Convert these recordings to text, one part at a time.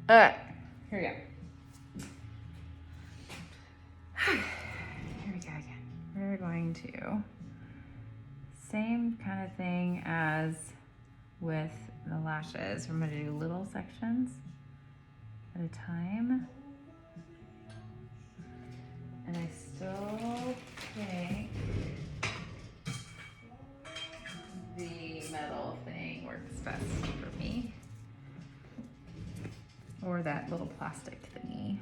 Here we go. Here we go again. We're going to same kind of thing as with the lashes. We're going to do little sections at a time. And I still think the metal thing works best for me. Or that little plastic thingy.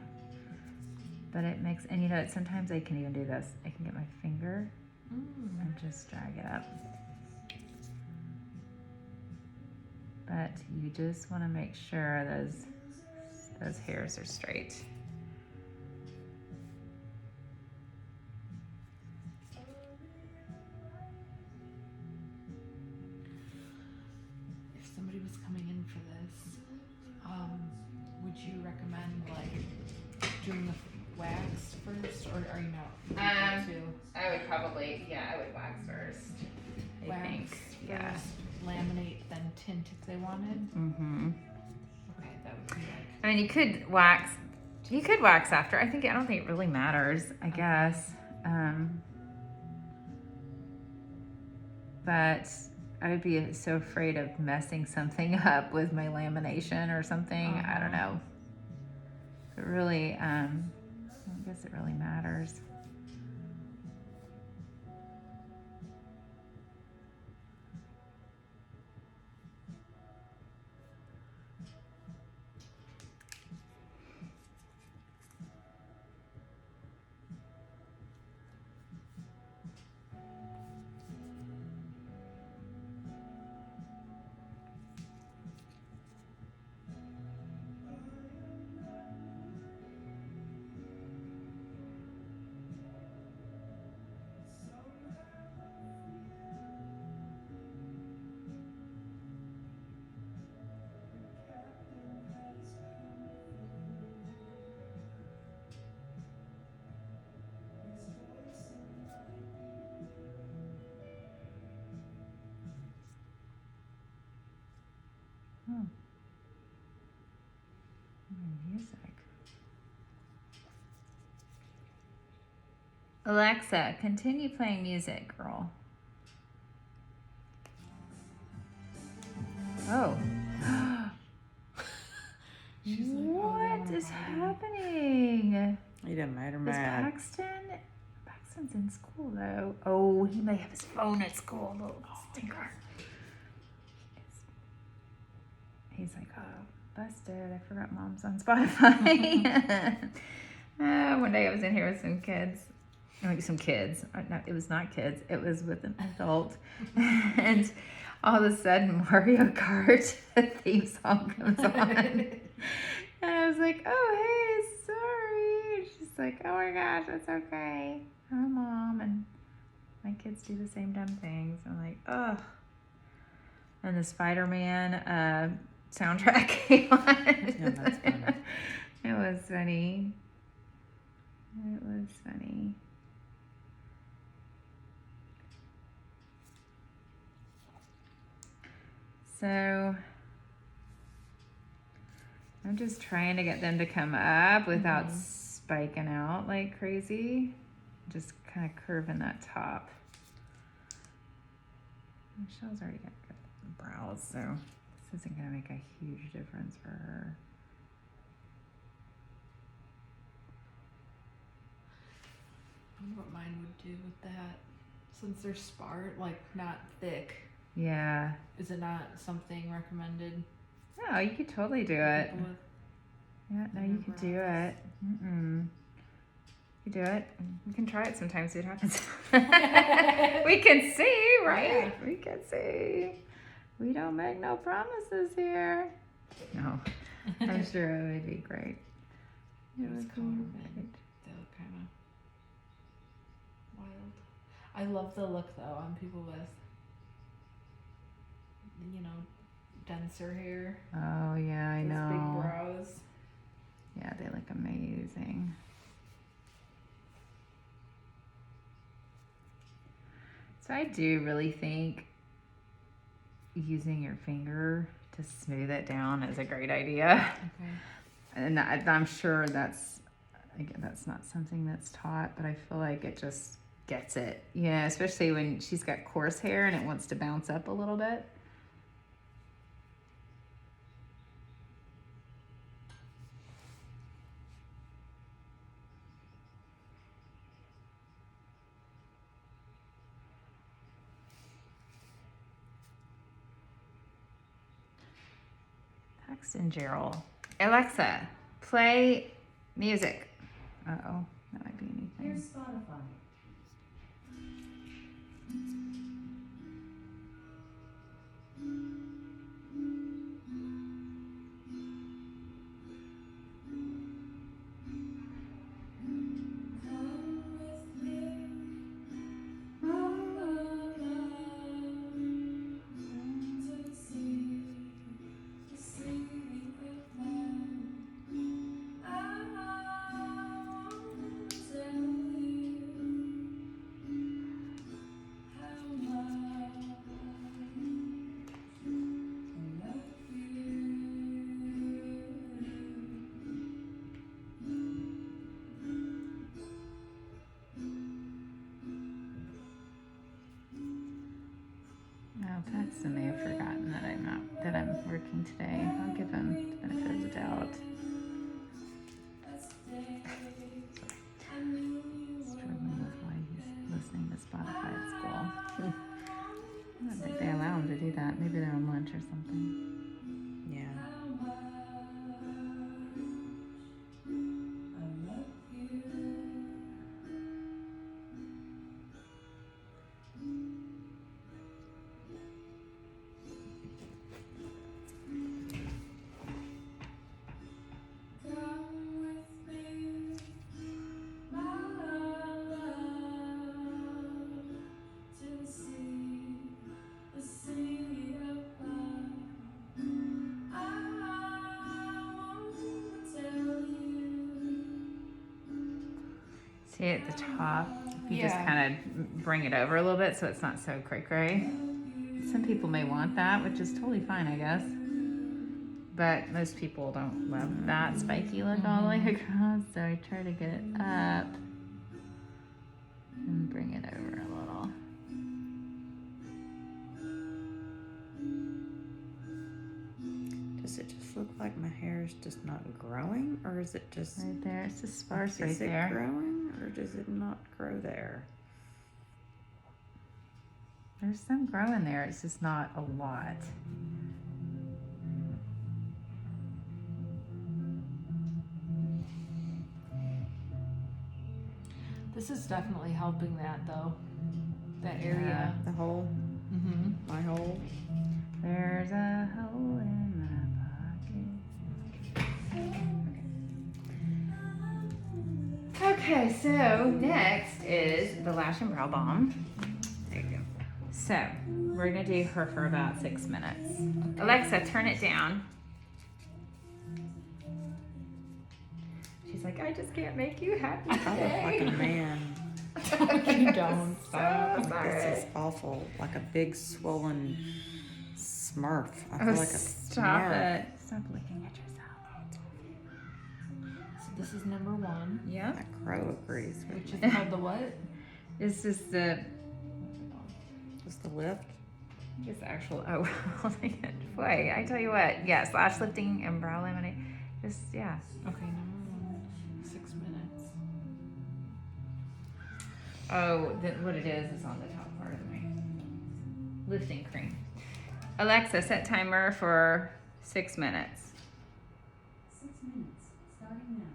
But it makes, and you know, sometimes I can even do this. I can get my finger and just drag it up. But you just want to make sure those hairs are straight. If somebody was coming in for this, would you recommend like doing the wax first, or are you not? I would probably, I would wax first. I think, first, laminate, then tint if they wanted. Mm-hmm. Okay, that would be like. I mean, you could wax after. I don't think it really matters, I guess. But I would be so afraid of messing something up with my lamination or something. I don't know. It really, I don't guess it really matters. Music. Alexa, continue playing music, girl. Oh. What is happening? He didn't matter, Is mad. Paxton's in school though. Oh, he may have his phone at school. Little stinker. He's like, oh, busted. I forgot mom's on Spotify. One day I was in here with some kids. No, it was not kids. It was with an adult. And all of a sudden, Mario Kart theme song comes on. And I was like, oh, hey, sorry. She's like, oh my gosh, it's okay. I'm a mom. And my kids do the same dumb things. I'm like, ugh. And the Spider-Man soundtrack came on. Yeah, that's funny. It was funny. It was funny. So I'm just trying to get them to come up without spiking out like crazy. Just kind of curving that top. Michelle's already got good brows, so this isn't going to make a huge difference for her. I wonder what mine would do with that. Since they're sparse, like not thick. Yeah. Is it not something recommended? No, you could totally do it. Yeah, no, you could do it. You do it. We can try it sometime, see what happens. We can see, right? Yeah. We can see. We don't make no promises here. No, I'm sure it would be great. It was color men. They look kind of wild. I love the look though on people with, denser hair. Oh yeah, I know. Big brows. Yeah, they look amazing. So I do really think using your finger to smooth it down is a great idea. Okay. And I'm sure that's, again, that's not something that's taught, but I feel like it just gets it. Yeah, especially when she's got coarse hair and it wants to bounce up a little bit. Paxton Gerald. Alexa, play music. Uh-oh, that might be anything. Here's Spotify. Come with me, to the sea of love. I want to tell you how much I love you. Oh, Paxton may have forgotten that I'm working today. I'll give him the benefit of the doubt. Struggling with why he's listening to Spotify at school. I don't think they allow him to do that. Maybe they're on lunch or something. Yeah. See at the top, you just Yeah. kind of bring it over a little bit so it's not so cray-cray. Some people may want that, which is totally fine, I guess. But most people don't love that spiky look all the way across, so I try to get it up and bring it over a little. Does it just look like my hair is just not growing, or is it just Right there, it's just sparse right is it there. growing, or does it not grow there? There's some growing there, it's just not a lot. This is definitely helping that though. That area. The hole, Mm-hmm. my hole. There's a hole in my pocket. Okay, so next is the Lash and Brow Balm. There you go. So we're gonna do her for about 6 minutes. Alexa, turn it down. She's like, I just can't make you happy I look like a today. man. You don't. So sorry. This is awful. Like a big swollen smurf. I feel Oh, like a stop smurf. it. Stop looking at yourself. So this is number 1, Yep. That crow agrees with which me. is called the what? This is the, Just the lift. it's actual, oh, boy, I tell you what, yes, lash lifting and brow laminate. Just, yeah. Okay, number 1, 6 minutes. Oh, what it is on the top part of my lifting cream. Alexa, set timer for 6 minutes. 6 minutes, starting now.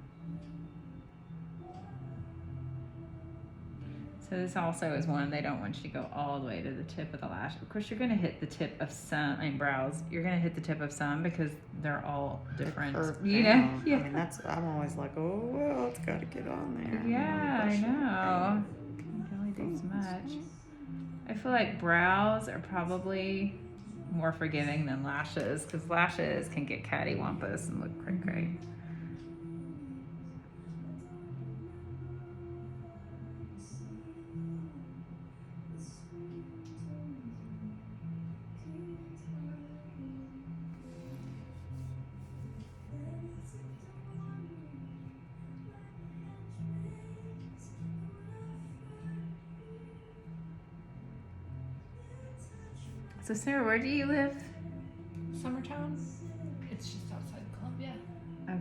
So this also is one they don't want you to go all the way to the tip of the lash. Of course, you're going to hit the tip of some, I mean, brows. You're going to hit the tip of some because they're all different. Curve You know? down. Yeah. I mean, I'm always like, oh, well, it's got to get on there. Yeah, I know. You can only do so much. I feel like brows are probably more forgiving than lashes because lashes can get cattywampus and look cray-cray. So Sarah, where do you live? Summertown. It's just outside Columbia.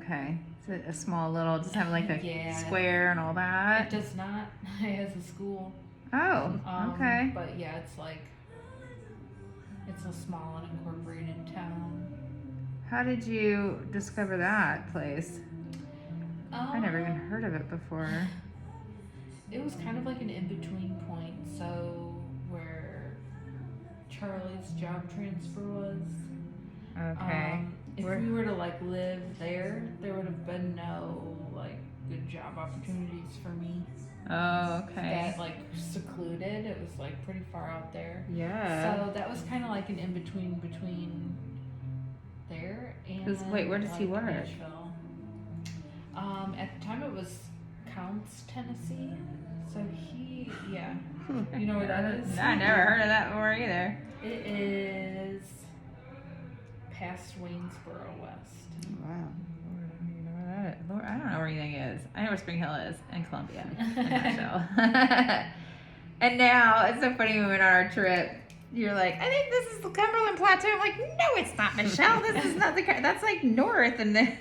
Okay. So a small little, does it have like a Yeah. square and all It that? does not. It has a school. Oh, okay. But yeah, it's like it's a small unincorporated town. How did you discover that place? I never even Um, heard of it before. It was kind of like an in-between point. So where Charlie's job transfer was. Okay. If Where- we were to like live there, there would have been no like good job opportunities for me. Oh, okay. That like secluded. It was like pretty far out there. Yeah. So that was kind of like an in-between between there and 'Cause, wait, where does he like, work? Nashville. At the time it was Counts, Tennessee. So he, yeah. You know where that is? I never heard of that before either. It is past Waynesboro West. Wow. Lord, I don't know where anything is. I know where Spring Hill is and Columbia and Nashville. And now it's so funny when we went on our trip. You're like, I think this is the Cumberland Plateau. I'm like, no, it's not, Michelle. This is not the. That's like north and then.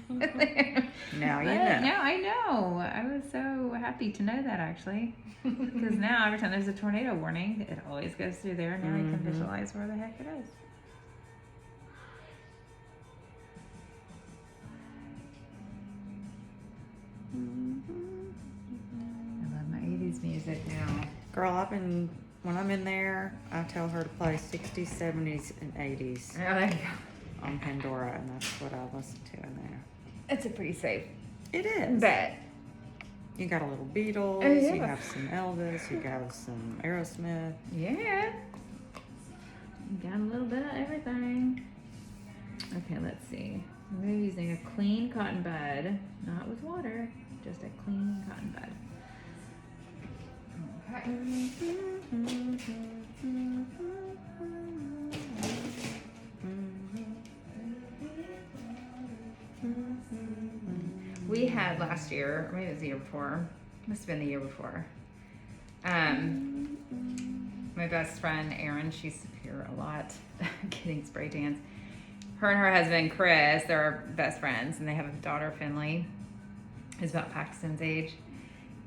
Now you But know. now I know. I was so happy to know that actually, because now every time there's a tornado warning, it always goes through there. Now I can Mhm. visualize where the heck it is. I love my 80s music now. Girl, when I'm in there, I tell her to play 60s, 70s, and 80s Oh, there you go. on Pandora, and that's what I listen to in there. It's a pretty safe It is. bet. You got a little Beatles, Oh, yeah. you have some Elvis, you got some Aerosmith. Yeah. Got a little bit of everything. Okay, let's see. We're using a clean cotton bud, not with water, just a clean cotton bud. We had last year, or maybe it was the year before, must have been the year before. My best friend Erin, she's here a lot, getting spray tans. Her and her husband Chris, they're best friends, and they have a daughter Finley, who's about Paxton's age.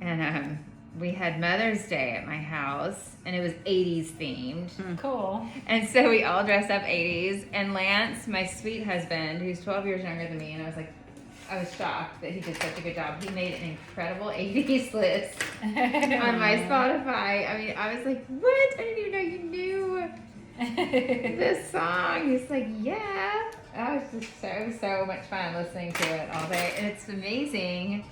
And we had Mother's Day at my house, and it was 80s themed. Cool. And so we all dressed up 80s. And Lance, my sweet husband, who's 12 years younger than me, and I was shocked that he did such a good job. He made an incredible 80s list on my Spotify. I mean, I was like, what? I didn't even know you knew this song. He's like, yeah. Oh, it's just so much fun listening to it all day. And it's amazing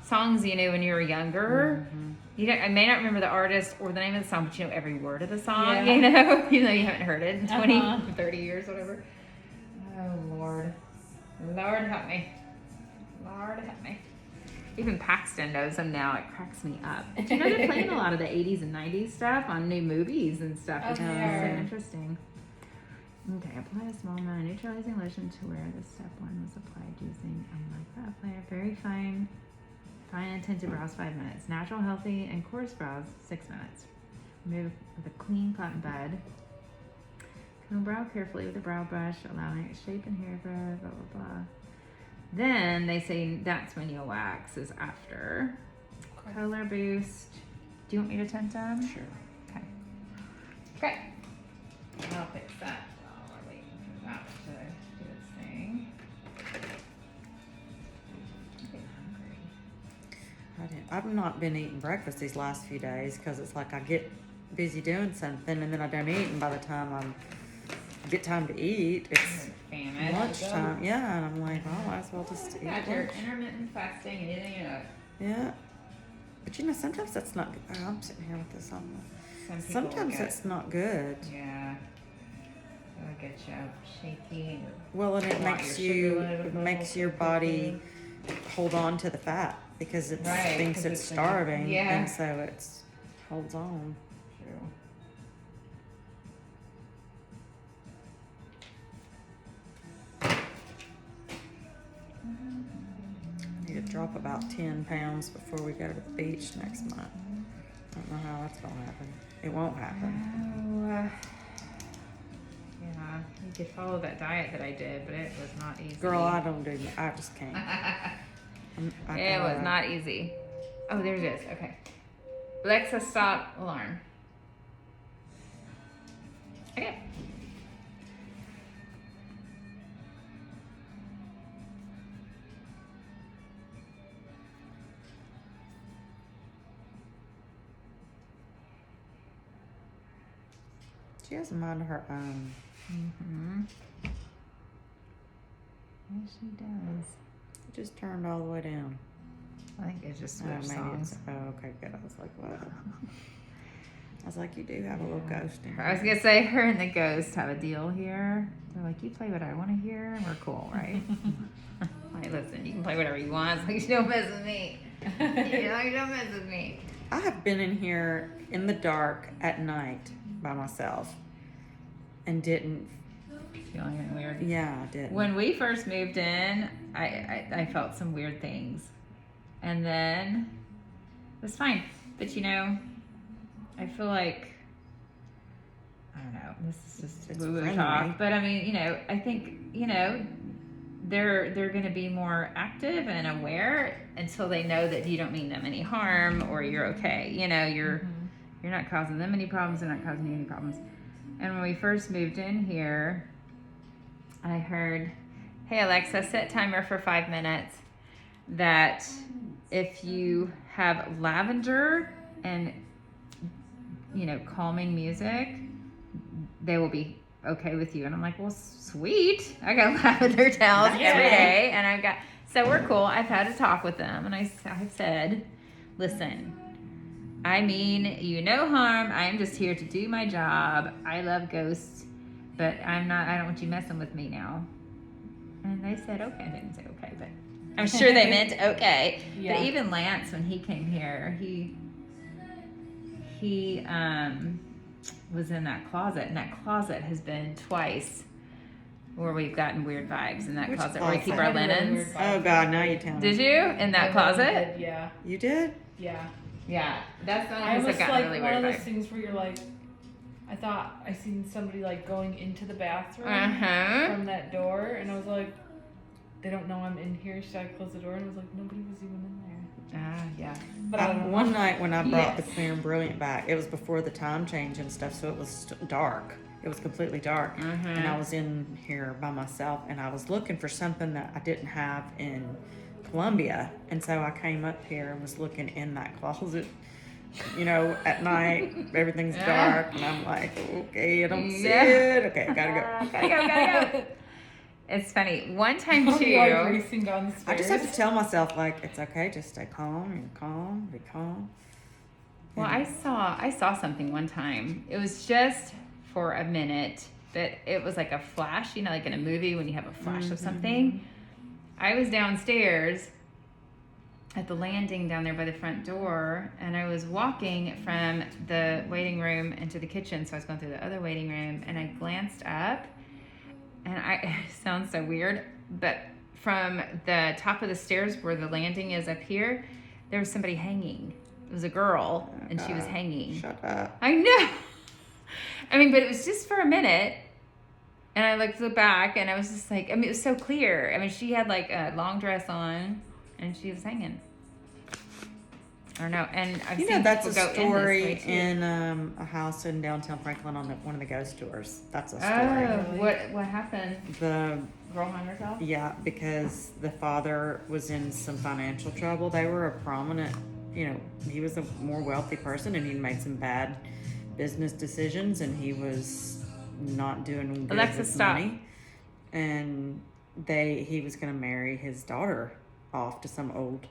songs you knew when you were younger. Mhm. You don't, I may not remember the artist or the name of the song, but you know every word of the song, Yeah. you know, even though you haven't heard it in 20, Uh-huh. 30 years, whatever. Oh, Lord. Lord help me. Lord help me. Even Paxton knows them now. It cracks me up. But you know, they're playing a lot of the 80s and 90s stuff on new movies and stuff. Oh, It's they so are. interesting. Okay, apply a small amount of neutralizing lotion to where the step 1 was applied using a micro applier. Very fine and tinted brows 5 minutes. Natural, healthy, and coarse brows 6 minutes. Remove with a clean cotton bud. Comb brow carefully with a brow brush, allowing it shape and hair growth, blah, blah, blah. Then they say that's when you'll wax is after. Okay. Color boost. Do you want me to tint them? Sure. Okay. Okay. I'll fix that while we're waiting for that to do its thing. I'm getting hungry. I've not been eating breakfast these last few days because it's like I get busy doing something and then I don't eat, and by the time I get time to eat, it's Famished. lunchtime. Yeah, and I'm like, oh, I might as well just eat Got your lunch. intermittent fasting and eating it up. Yeah. But you know, sometimes that's not good. Oh, I'm sitting here with this on. Some people Sometimes get, that's not good. yeah. It'll get you shaky. And Well, and it Want makes your sugar you level it makes to your go body hold on to the fat because it Right, thinks 'cause it's it's like- starving, yeah. and so it's holds on. True. I need to drop about 10 pounds before we go to the beach next month. I don't know how that's gonna happen. It won't happen. Oh, You could follow that diet that I did, but it was not easy. Girl, I don't do. I just can't. It was not easy. Oh, there it is. Okay. Alexa, stop alarm. Okay. She has a mind of her own. Mm-hmm. Yes, she does. It just turned all the way down. I think it's just Oh, switch maybe songs. it's. Oh, okay, good. I was like, what? I was like, you do have a little ghost in I was here. gonna say her and the ghost have a deal here. They're like, you play what I want to hear, and we're cool, right? Like, listen, you can play whatever you want, as long as you don't mess with me. As long as you don't mess with me. I have been in here in the dark at night by myself and didn't. Feeling anything weird? Yeah, I didn't. When we first moved in, I felt some weird things, and then it was fine. But you know, I feel like I don't know. This is just It's woo-woo friendly. talk, but I mean, you know, I think you know they're going to be more active and aware until they know that you don't mean them any harm or you're okay. You know, you're not causing them any problems. They're not causing you any problems. And when we first moved in here, I heard, "Hey Alexa, set timer for 5 minutes. That if you have lavender and you know calming music, they will be okay with you." And I'm like, "Well, sweet. I got lavender towels every day, and I've got so we're cool." I've had a talk with them, and I've said, "Listen, I mean you no harm. I am just here to do my job. I love ghosts, but I don't want you messing with me now." And they said, "Okay." They didn't say okay, but I'm sure they meant okay. Yeah. But even Lance, when he came here, he was in that closet, and that closet has been twice where we've gotten weird vibes in that Which closet where we closet? keep I our had a really linens. weird vibe. Oh God, now you tell me. Did you in that I really closet? did, yeah. You did? Yeah. Yeah, that's the I one that's almost gotten like really one weird of those vibes. things where you're like, I thought I seen somebody like going into the bathroom from that door, and I was like, they don't know I'm in here. Should I close the door? And I was like, nobody was even in there. Yeah. But I don't know. One night when I brought the Yes. Clear and Brilliant back, it was before the time change and stuff, so it was dark. It was completely dark. And I was in here by myself, and I was looking for something that I didn't have in Columbia. And so I came up here and was looking in that closet, you know, at night. Everything's dark, and I'm like, okay, I don't see it. Okay, I gotta go. Gotta go. It's funny. One time I'm too. like racing down the stairs. I just have to tell myself, like, it's okay, just stay calm, you're calm, be calm. Well, I saw something one time. It was just for a minute, but it was like a flash, you know, like in a movie when you have a flash of something. I was downstairs at the landing down there by the front door, and I was walking from the waiting room into the kitchen, so I was going through the other waiting room, and I glanced up, and it sounds so weird, but from the top of the stairs where the landing is up here, there was somebody hanging. It was a girl, and she was hanging. Shut up. I know. I mean, but it was just for a minute. And I looked back, and I was just like, I mean, it was so clear. I mean, she had like a long dress on, and she was hanging. I don't know. And I've You seen know, that's a people go story in this way, too. in a house in downtown Franklin on one of the ghost tours. That's a story. Oh, what happened? The Girl hung herself? Yeah, because the father was in some financial trouble. They were a prominent, you know, he was a more wealthy person, and he made some bad business decisions, and he was not doing good Alexa, with stop. money. And he was going to marry his daughter off to some old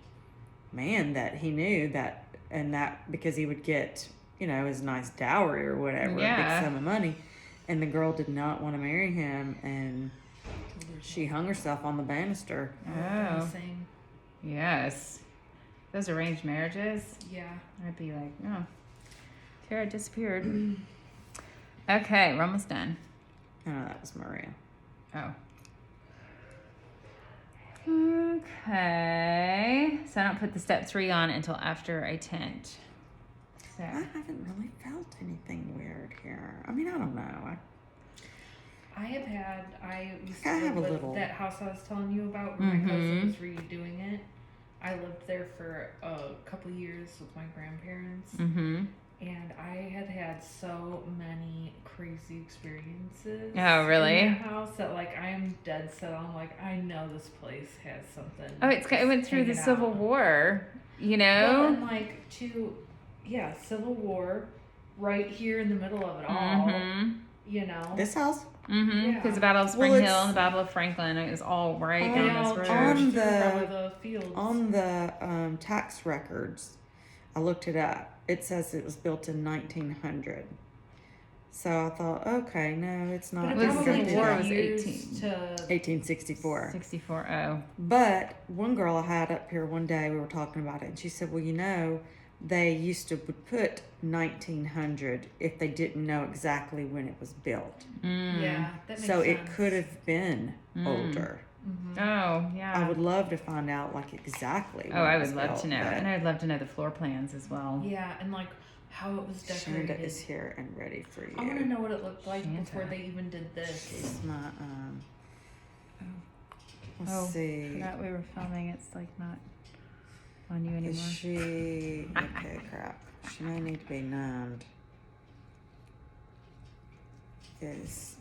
man that he knew that because he would get, you know, his nice dowry or whatever, a Yeah. big sum of money. And the girl did not want to marry him, and she hung herself on the banister. Oh, Same. yes. Those arranged marriages, Yeah. I'd be like, oh, Tara disappeared. Okay, we're almost done. Oh, that was Maria. Oh. Okay. So I don't put the step 3 on until after I tint. So I haven't really felt anything weird here. I mean, I don't know. I used I to have live a with little- that house I was telling you about where my cousin was redoing it. I lived there for a couple years with my grandparents, Mm-hmm. and I had so many crazy experiences. Oh, really? In that house that like I am dead set on. Like I know this place has something. Oh, it went through the hanging Civil out. War, you Well, know? and like Civil War, right here in the middle of it all. Mm-hmm. You know. This house? Mm-hmm. Yeah. Because the Battle of Well, Spring it's- Hill and the Battle of Franklin, it was all right On- They down all this charged road. on through the- probably the fields. On the tax records, I looked it up. It says it was built in 1900. So I thought, okay, no, it's not. But it was probably Civil took War was years 18. to 1864. 64. Oh. But one girl I had up here one day, we were talking about it, and she said, well, they used to would put 1900 if they didn't know exactly when it was built. Yeah, that makes So sense. it could have been older. Oh, yeah. I would love to find out like exactly. Oh, when I it was would love built, to know. but And I'd love to know the floor plans as well. Yeah, and like how it was decorated. Shanda is here and ready for you. I want to know what it looked like Shanta. before they even did this. It's my Let's Oh, see. forgot we were filming. It's like not on you Is anymore. she okay? Crap. She may need to be numbed. Is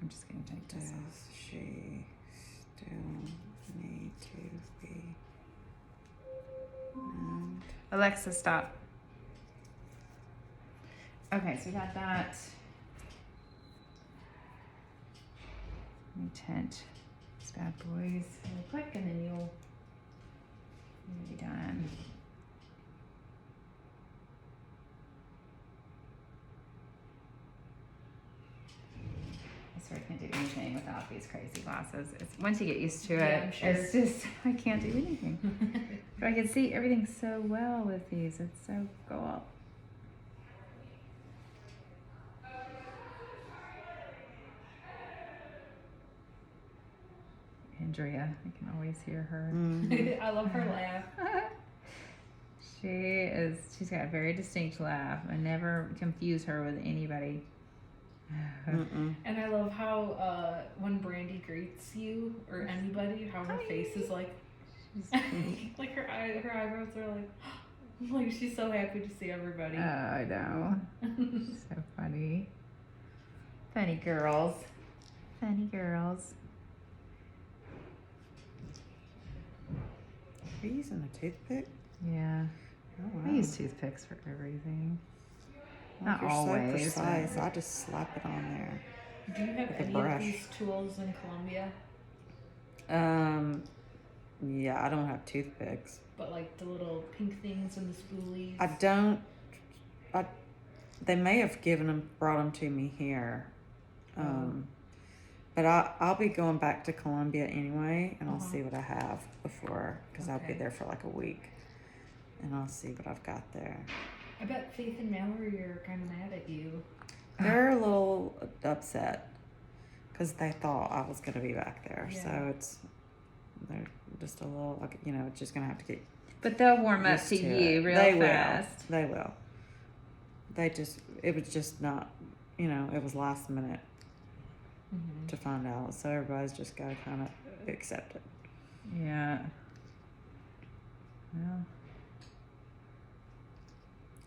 I'm just gonna take does this off. she still need to be numbed? Alexa, stop. Okay, so we got that. Let me tint these bad boys real quick, and then you'll be done. I swear I can't do anything without these crazy glasses. It's once you get used to Yeah, it, I'm sure. it's just I can't do anything. But I can see everything so well with these. It's so cool. Andrea, I can always hear her. Mhm. I love her laugh. She's got a very distinct laugh. I never confuse her with anybody. Mm-mm. And I love how when Brandy greets you or anybody, how her face is like, like her eyebrows are like she's so happy to see everybody. Oh, I know. So funny. Funny girls. Funny girls. Are you using a toothpick? Yeah. Oh, I wow. use toothpicks for everything. Well, Not you're always, so but- precise. I just slap it on there. Do you have With a any brush. of these tools in Colombia? Yeah, I don't have toothpicks. But like the little pink things and the spoolies. I don't. They may have brought them to me here. But I'll be going back to Colombia anyway, and I'll see what I have before, because I'll be Okay. there for like a week, and I'll see what I've got there. I bet Faith and Mallory are kind of mad at you. They're a little upset because they thought I was gonna be back there, Yeah. so they're just a little like it's just gonna have to get But they'll warm up used to to you it. real They fast. will. They will. It was just not, it was last minute to find out, so everybody's just gotta kind of accept it. Yeah. Well,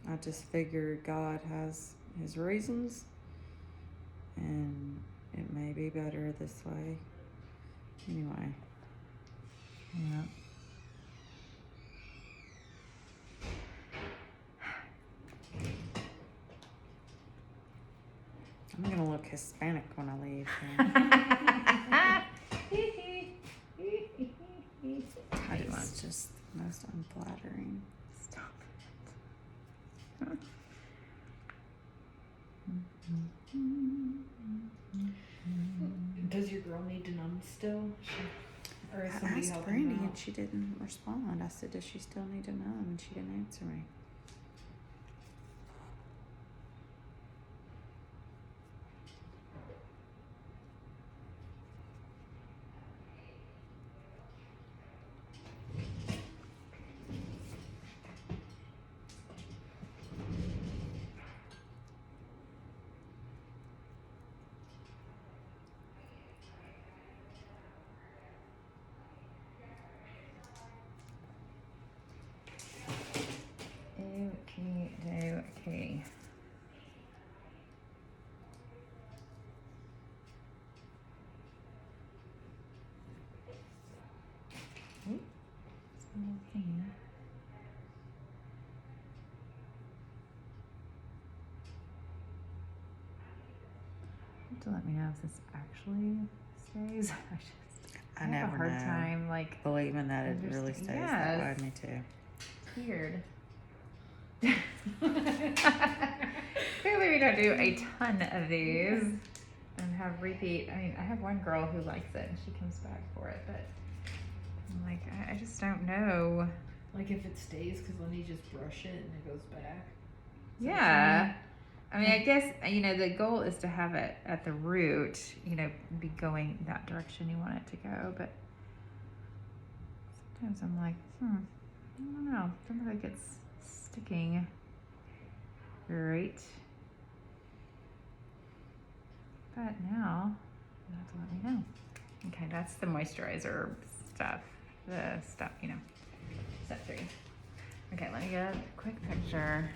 I just figure God has his reasons, and it may be better this way. Anyway. yeah. I'm gonna look Hispanic when I leave. It's just most unflattering. Stop Does your girl need to numb still? Or is I somebody asked helping Brandy her and out? she didn't respond. I said, does she still need to know? And she didn't answer me. know if this actually stays. I I have never a hard know. time, like, Believing that it really stays that way. Yes. Me too. it's weird. Clearly we don't do a ton of these and have repeat. I mean, I have one girl who likes it and she comes back for it, but I'm like, I just don't know. Like if it stays, because then you just brush it and it goes back. Yeah. I mean, I guess, you know, the goal is to have it at the root, you know, be going that direction you want it to go, but sometimes I'm like, I don't know. It doesn't look like it's sticking great. But now, you have to let me know. Okay, that's the moisturizer stuff. The stuff, you know, step 3. Okay, let me get a quick picture.